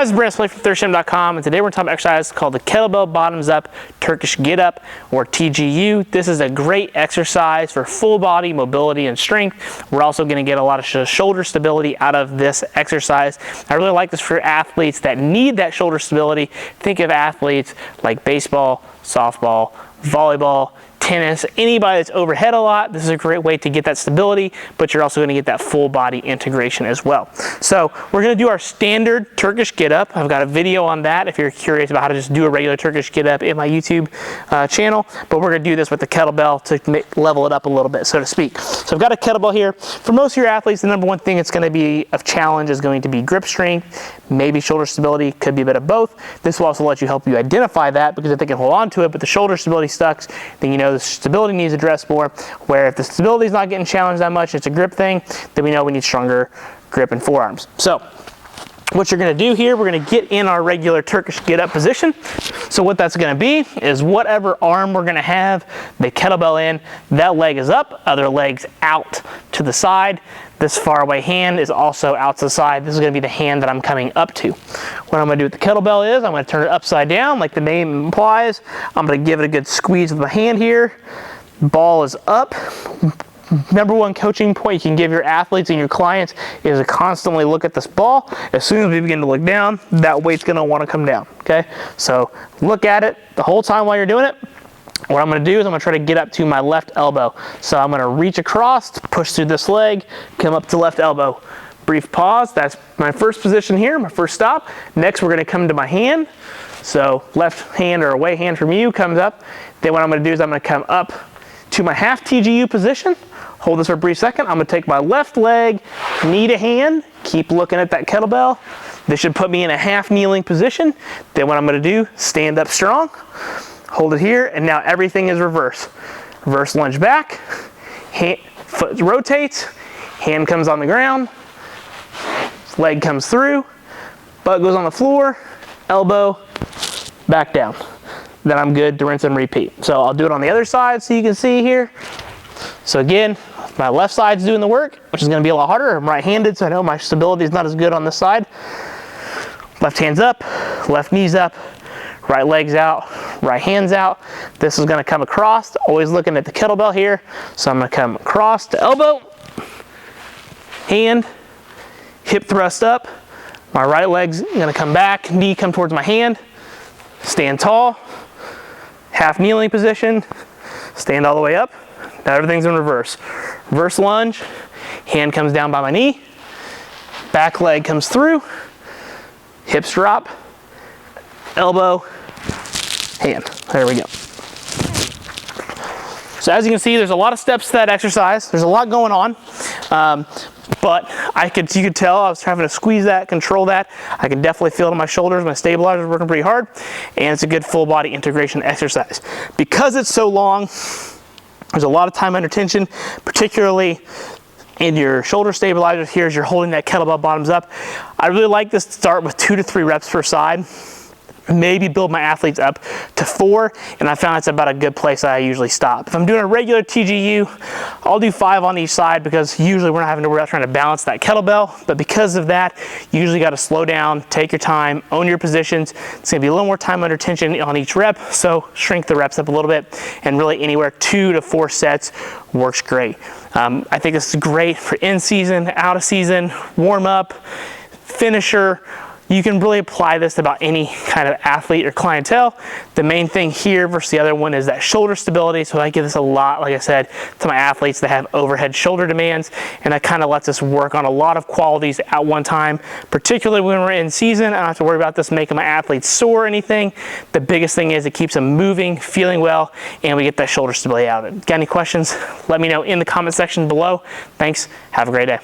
Hi, this is Brandon from ThirstGym.com, and today we're talking about exercise called the Kettlebell Bottoms Up Turkish Get Up, or TGU. This is a great exercise for full body mobility and strength. We're also going to get a lot of shoulder stability out of this exercise. I really like this for athletes that need that shoulder stability. Think of athletes like baseball, softball, volleyball, tennis, anybody that's overhead a lot. This is a great way to get that stability, but you're also going to get that full body integration as well. So we're going to do our standard Turkish Get Up. I've got a video on that if you're curious about how to just do a regular Turkish Get Up in my YouTube channel, but we're going to do this with the kettlebell to level it up a little bit, so to speak. So I've got a kettlebell here. For most of your athletes, the number one thing that's going to be of challenge is going to be grip strength, maybe shoulder stability, could be a bit of both. This will also help you identify that, because if they can hold on to it, but the shoulder stability sucks, then you know the stability needs addressed more. Where if the stability is not getting challenged that much, it's a grip thing, then we know we need stronger grip and forearms. So what you're going to do here, we're going to get in our regular Turkish Get Up position. So what that's going to be is whatever arm we're going to have the kettlebell in, that leg is up, other leg's out to the side. This far away hand is also out to the side. This is going to be the hand that I'm coming up to. What I'm going to do with the kettlebell is I'm going to turn it upside down like the name implies. I'm going to give it a good squeeze with my hand here. Ball is up. Number one coaching point you can give your athletes and your clients is to constantly look at this ball. As soon as we begin to look down, that weight's going to want to come down. Okay, so look at it the whole time while you're doing it. What I'm going to do is I'm going to try to get up to my left elbow. So I'm going to reach across, push through this leg, come up to left elbow. Brief pause. That's my first position here, my first stop. Next, we're going to come to my hand. So left hand or away hand from you comes up. Then what I'm going to do is I'm going to come up to my half TGU position. Hold this for a brief second. I'm going to take my left leg, knee to hand, keep looking at that kettlebell. This should put me in a half kneeling position. Then what I'm going to do, stand up strong, hold it here, and now everything is reverse. Reverse lunge back, hand, foot rotates, hand comes on the ground, leg comes through, butt goes on the floor, elbow, back down. Then I'm good to rinse and repeat. So I'll do it on the other side so you can see here. So again, my left side's doing the work, which is going to be a lot harder. I'm right-handed, so I know my stability is not as good on this side. Left hand's up, left knee's up, right leg's out, right hand's out. This is going to come across, always looking at the kettlebell here. So I'm going to come across to elbow, hand, hip thrust up. My right leg's going to come back, knee come towards my hand, stand tall, half kneeling position, stand all the way up. Now everything's in reverse. Reverse lunge, hand comes down by my knee, back leg comes through, hips drop, elbow, hand. There we go. So as you can see, there's a lot of steps to that exercise. There's a lot going on. But you could tell I was having to squeeze that, control that. I can definitely feel it in my shoulders. My stabilizer's working pretty hard, and it's a good full body integration exercise. Because it's so long, there's a lot of time under tension, particularly in your shoulder stabilizers here as you're holding that kettlebell bottoms up. I really like this to start with 2 to 3 reps per side. Maybe build my athletes up to 4, and I found that's about a good place I usually stop. If I'm doing a regular TGU, I'll do 5 on each side, because usually we're not having to worry about trying to balance that kettlebell. But because of that, you usually got to slow down, take your time, own your positions. It's going to be a little more time under tension on each rep, so shrink the reps up a little bit, and really anywhere 2 to 4 sets works great. I think this is great for in season, out of season, warm up, finisher. You can really apply this to about any kind of athlete or clientele. The main thing here versus the other one is that shoulder stability. So I give this a lot, like I said, to my athletes that have overhead shoulder demands, and that kind of lets us work on a lot of qualities at one time, particularly when we're in season. I don't have to worry about this making my athletes sore or anything. The biggest thing is it keeps them moving, feeling well, and we get that shoulder stability out of it. Got any questions? Let me know in the comment section below. Thanks. Have a great day.